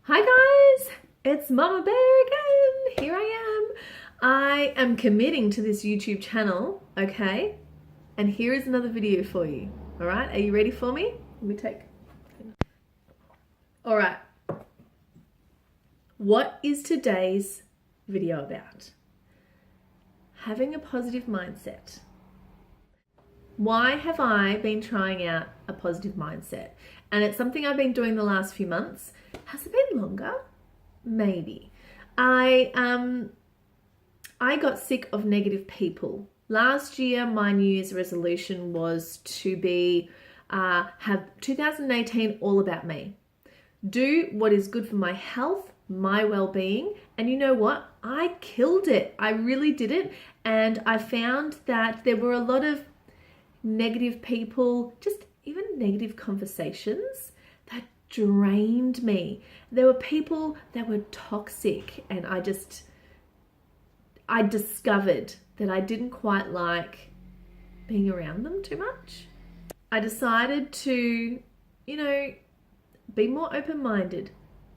Hi guys, it's Mama Bear again. Here I am. I am committing to this YouTube channel, okay? And here is another video for you. All right, are you ready for me? Let me take. All right. What is today's video about? Having a positive mindset. Why have I been trying out a positive mindset? And it's something I've been doing the last few months. Has it been longer? Maybe. I got sick of negative people. Last year, my New Year's resolution was to have 2018 all about me. Do what is good for my health, my well-being, and you know what? I killed it. I really did it, and I found that there were a lot of negative people, just even negative conversations that drained me. There were people that were toxic, and I discovered that I didn't quite like being around them too much. I decided to, be more open-minded,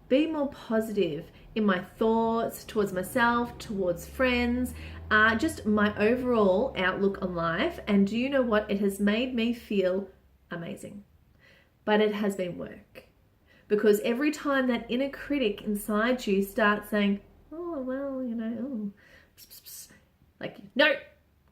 be more positive in my thoughts towards myself, towards friends, just my overall outlook on life. And do you know what? It has made me feel amazing. But it has been work. Because every time that inner critic inside you starts saying, oh, well, like, no,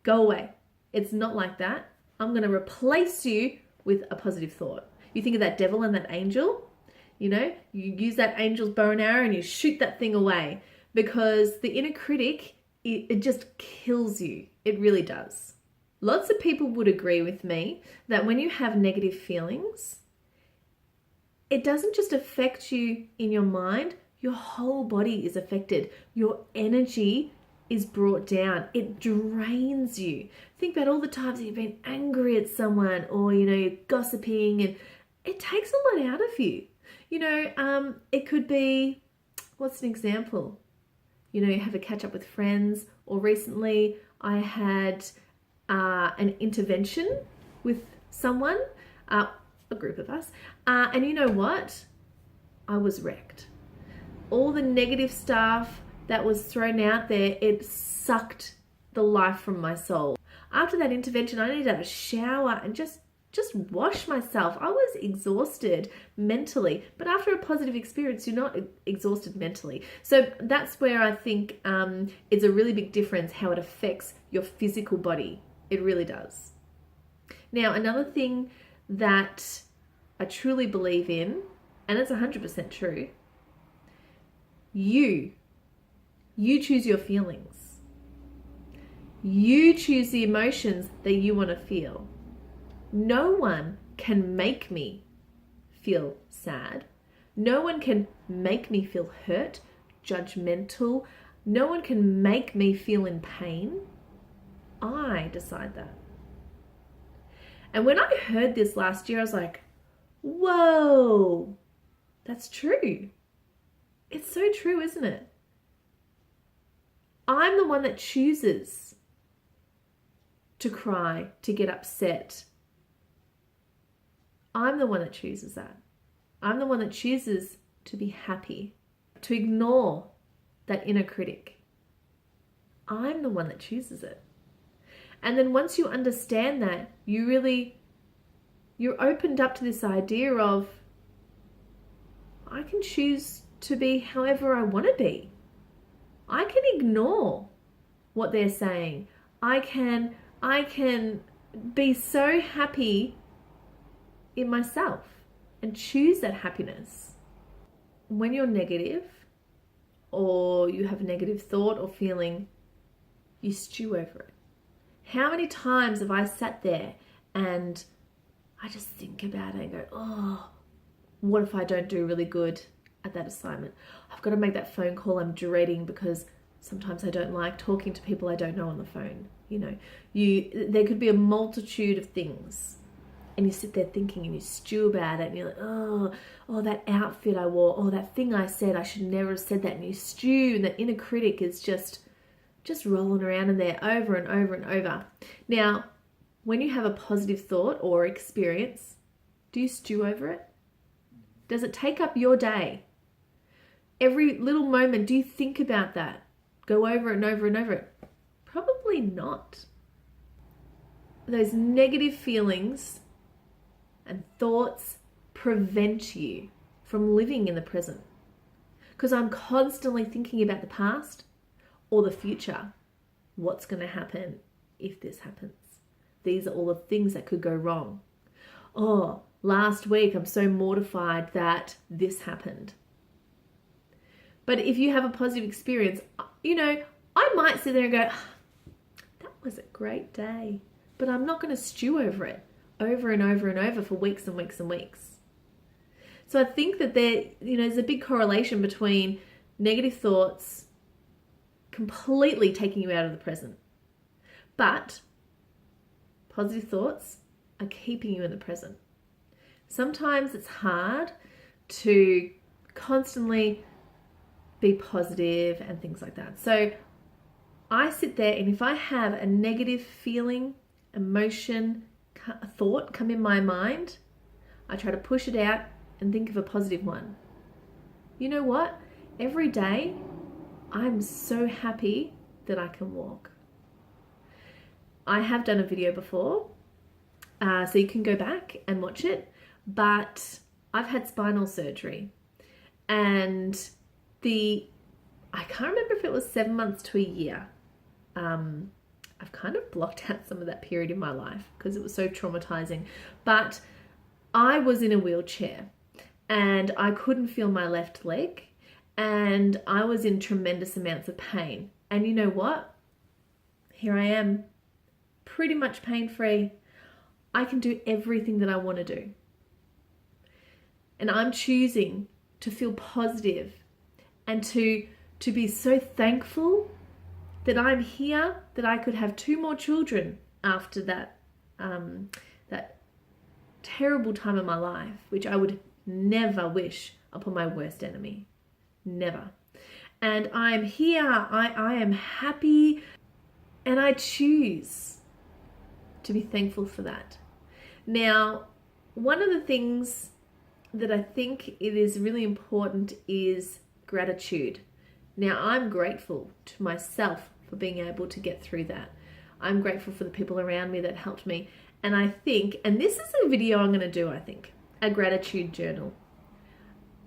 go away. It's not like that. I'm going to replace you with a positive thought. You think of that devil and that angel, you use that angel's bow and arrow and you shoot that thing away, because the inner critic, it just kills you. It really does. Lots of people would agree with me that when you have negative feelings, it doesn't just affect you in your mind, your whole body is affected. Your energy is brought down. It drains you. Think about all the times that you've been angry at someone, or, you're gossiping, and it takes a lot out of you. It could be, what's an example? You have a catch up with friends, or recently I had an intervention with someone, a group of us, and you know what? I was wrecked. All the negative stuff that was thrown out there, it sucked the life from my soul. After that intervention, I needed to have a shower and just wash myself. I was exhausted mentally, but after a positive experience, you're not exhausted mentally. So that's where I think it's a really big difference how it affects your physical body. It really does. Now, another thing that I truly believe in, and it's 100% true, you choose your feelings. You choose the emotions that you want to feel. No one can make me feel sad. No one can make me feel hurt, judgmental. No one can make me feel in pain. I decide that. And when I heard this last year, I was like, whoa, that's true. It's so true, isn't it? I'm the one that chooses to cry, to get upset. I'm the one that chooses that. I'm the one that chooses to be happy, to ignore that inner critic. I'm the one that chooses it. And then once you understand that, you're opened up to this idea of, I can choose to be however I want to be. I can ignore what they're saying. I can be so happy in myself and choose that happiness. When you're negative, or you have a negative thought or feeling, you stew over it. How many times have I sat there and I just think about it and go, oh, what if I don't do really good at that assignment? I've got to make that phone call I'm dreading, because sometimes I don't like talking to people I don't know on the phone. There could be a multitude of things, and you sit there thinking and you stew about it, and you're like, oh, that outfit I wore, oh, that thing I said, I should never have said that, and you stew, and that inner critic is just rolling around in there over and over and over. Now, when you have a positive thought or experience, do you stew over it? Does it take up your day? Every little moment, do you think about that? Go over it and over and over it? Probably not. Those negative feelings and thoughts prevent you from living in the present. Because I'm constantly thinking about the past or the future. What's going to happen if this happens? These are all the things that could go wrong. Oh, last week I'm so mortified that this happened. But if you have a positive experience, I might sit there and go, that was a great day. But I'm not going to stew over it over and over and over for weeks and weeks and weeks. So I think that there's a big correlation between negative thoughts completely taking you out of the present. But positive thoughts are keeping you in the present. Sometimes it's hard to constantly be positive and things like that. So I sit there, and if I have a negative feeling, emotion, thought come in my mind, I try to push it out and think of a positive one. You know what? Every day, I'm so happy that I can walk. I have done a video before, so you can go back and watch it, but I've had spinal surgery, and I can't remember if it was 7 months to a year. I've kind of blocked out some of that period in my life because it was so traumatizing, but I was in a wheelchair and I couldn't feel my left leg, and I was in tremendous amounts of pain. And you know what? Here I am, pretty much pain-free. I can do everything that I want to do. And I'm choosing to feel positive and to be so thankful that I'm here, that I could have 2 more children after that terrible time in my life, which I would never wish upon my worst enemy. Never. And I'm here, I am happy, and I choose to be thankful for that. Now, one of the things that I think it is really important is gratitude. Now, I'm grateful to myself for being able to get through that. I'm grateful for the people around me that helped me. And I think, and this is a video I'm going to do, I think, a gratitude journal.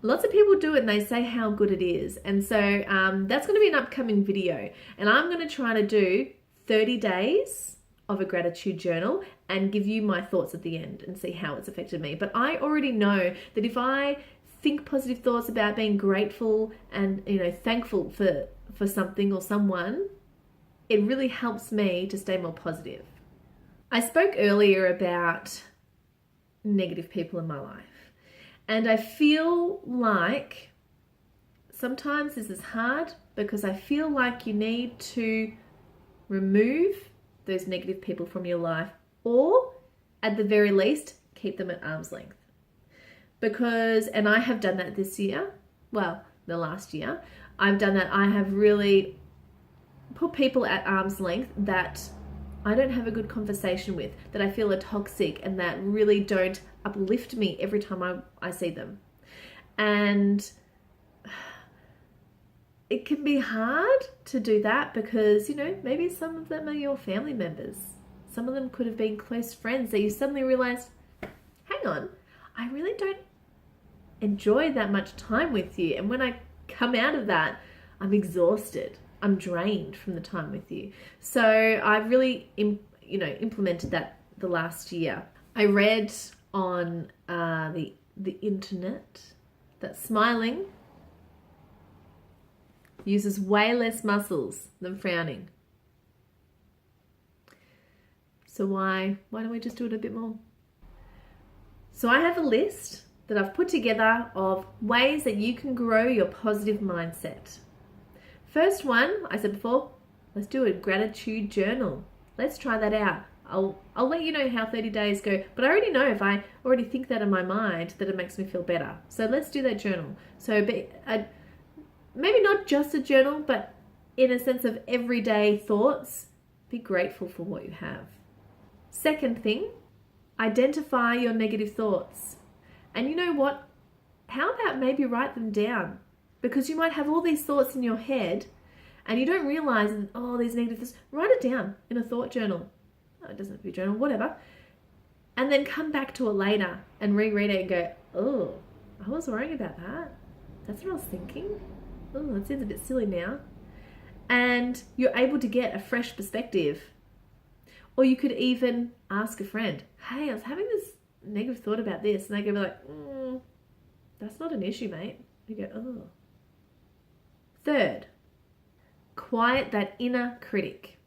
Lots of people do it and they say how good it is. And so that's going to be an upcoming video. And I'm going to try to do 30 days of a gratitude journal and give you my thoughts at the end and see how it's affected me. But I already know that if I think positive thoughts about being grateful and thankful for something or someone, it really helps me to stay more positive. I spoke earlier about negative people in my life, and I feel like sometimes this is hard because I feel like you need to remove those negative people from your life, or at the very least keep them at arm's length. And I have done that this year, the last year, I've done that. I have really put people at arm's length that I don't have a good conversation with, that I feel are toxic and that really don't uplift me every time I see them. And it can be hard to do that because, maybe some of them are your family members. Some of them could have been close friends that you suddenly realize, hang on, I really don't enjoy that much time with you. And when I come out of that, I'm exhausted. I'm drained from the time with you. So I've really, implemented that the last year. I read on the internet that smiling uses way less muscles than frowning. So why don't we just do it a bit more? So I have a list that I've put together of ways that you can grow your positive mindset. First one, I said before, let's do a gratitude journal. Let's try that out. I'll let you know how 30 days go, but I already know if I already think that in my mind that it makes me feel better. So let's do that journal. So maybe not just a journal, but in a sense of everyday thoughts, be grateful for what you have. Second thing, identify your negative thoughts. And you know what? How about maybe write them down? because you might have all these thoughts in your head and you don't realize, oh, these negative thoughts. Write it down in a thought journal. Oh, it doesn't have to be a journal, whatever. And then come back to it later and reread it and go, oh, I was worrying about that. That's what I was thinking. Oh, that seems a bit silly now. And you're able to get a fresh perspective. Or you could even ask a friend, hey, I was having this negative thought about this. And they go like, that's not an issue, mate. You go, oh. Third, quiet that inner critic.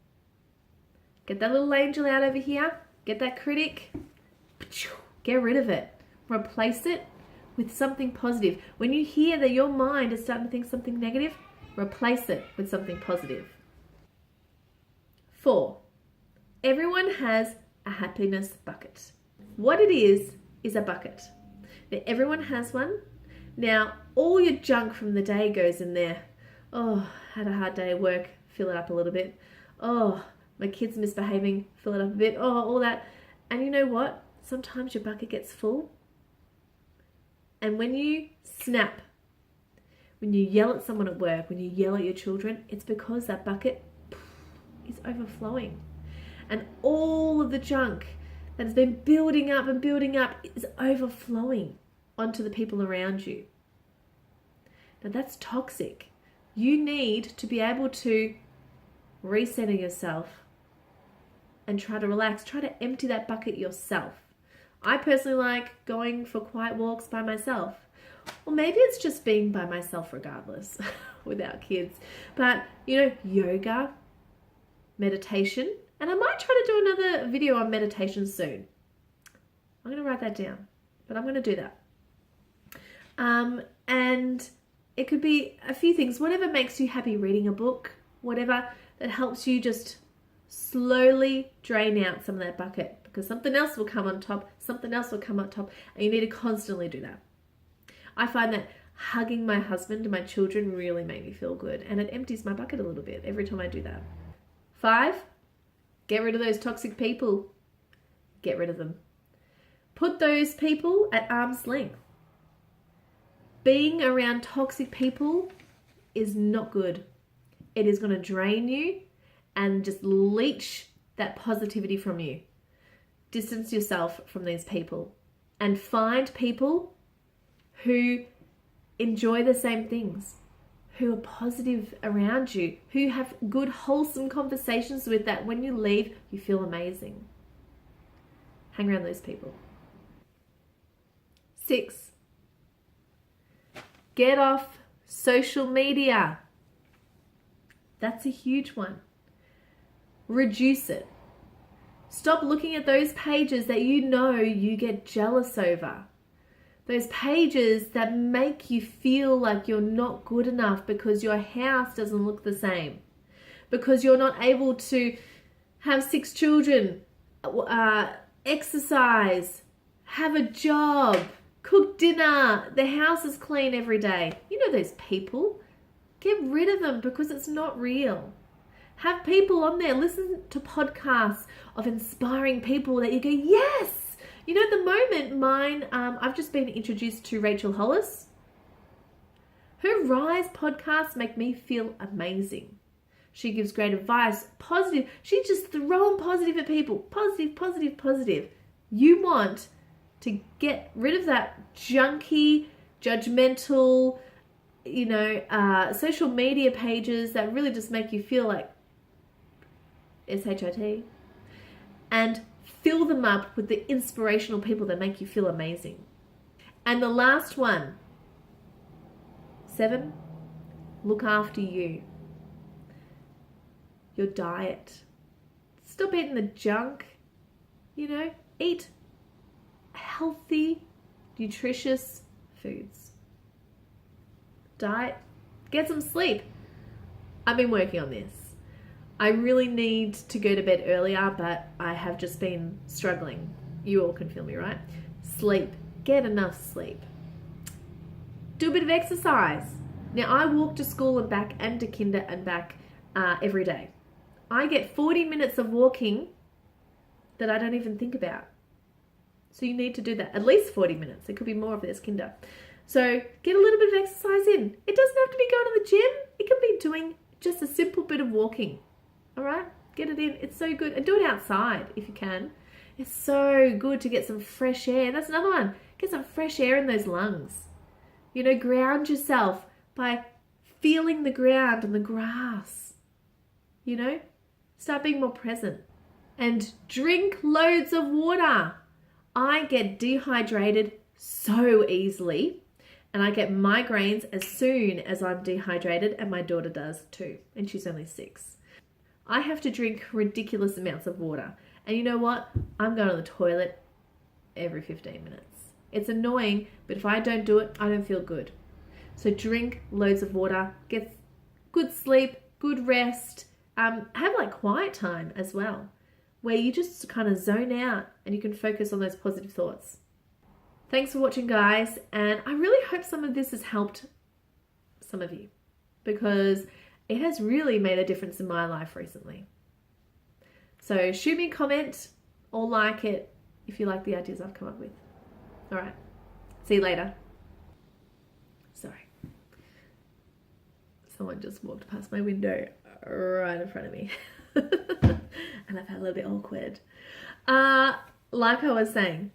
Get that little angel out over here. Get that critic. Get rid of it. Replace it with something positive. When you hear that your mind is starting to think something negative, replace it with something positive. 4, everyone has a happiness bucket. What it is a bucket. Now, everyone has one. Now, all your junk from the day goes in there. Oh, had a hard day at work, fill it up a little bit. Oh, my kid's misbehaving, fill it up a bit. Oh, all that. And you know what? Sometimes your bucket gets full. And when you snap, when you yell at someone at work, when you yell at your children, it's because that bucket is overflowing. And all of the junk that has been building up and building up is overflowing onto the people around you. Now that's toxic. You need to be able to recenter yourself and try to relax. Try to empty that bucket yourself. I personally like going for quiet walks by myself. Or maybe it's just being by myself regardless without kids. But, yoga, meditation, and I might try to do another video on meditation soon. I'm going to write that down, but I'm going to do that. And it could be a few things, whatever makes you happy, reading a book, whatever that helps you just slowly drain out some of that bucket, because something else will come on top, something else will come on top, and you need to constantly do that. I find that hugging my husband and my children really make me feel good, and it empties my bucket a little bit every time I do that. 5, get rid of those toxic people. Get rid of them. Put those people at arm's length. Being around toxic people is not good. It is going to drain you and just leech that positivity from you. Distance yourself from these people and find people who enjoy the same things, who are positive around you, who have good, wholesome conversations with that when you leave, you feel amazing. Hang around those people. 6, get off social media. That's a huge one. Reduce it. Stop looking at those pages that you get jealous over. Those pages that make you feel like you're not good enough because your house doesn't look the same. Because you're not able to have 6 children, exercise, have a job, cook dinner, the house is clean every day. You know those people. Get rid of them because it's not real. Have people on there. Listen to podcasts of inspiring people that you go, yes! At the moment, I've just been introduced to Rachel Hollis. Her Rise podcasts make me feel amazing. She gives great advice, positive. She's just throwing positive at people. Positive, positive, positive. You want to get rid of that junky, judgmental, social media pages that really just make you feel like SHIT, and fill them up with the inspirational people that make you feel amazing. And the last one, 7, look after you. Your diet. Stop eating the junk. Eat healthy, nutritious foods. Diet. Get some sleep. I've been working on this. I really need to go to bed earlier, but I have just been struggling. You all can feel me, right? Sleep. Get enough sleep. Do a bit of exercise. Now, I walk to school and back and to kinder and back every day. I get 40 minutes of walking that I don't even think about. So you need to do that. At least 40 minutes. It could be more if there's kinder. So get a little bit of exercise in. It doesn't have to of walking. All right, get it in. It's so good. And do it outside if you can. It's so good to get some fresh air. That's another one. Get some fresh air in those lungs. You know, ground yourself by feeling the ground and the grass. You know, start being more present. And drink loads of water. I get dehydrated so easily, and I get migraines as soon as I'm dehydrated, and my daughter does too, and she's only 6. I have to drink ridiculous amounts of water. And you know what? I'm going to the toilet every 15 minutes. It's annoying, but if I don't do it, I don't feel good. So drink loads of water, get good sleep, good rest, have like quiet time as well, where you just kind of zone out and you can focus on those positive thoughts. Thanks for watching, guys, and I really hope some of this has helped some of you, because it has really made a difference in my life recently. So shoot me a comment or like it if you like the ideas I've come up with. All right, see you later. Sorry, someone just walked past my window right in front of me. And I felt a little bit awkward. Like I was saying,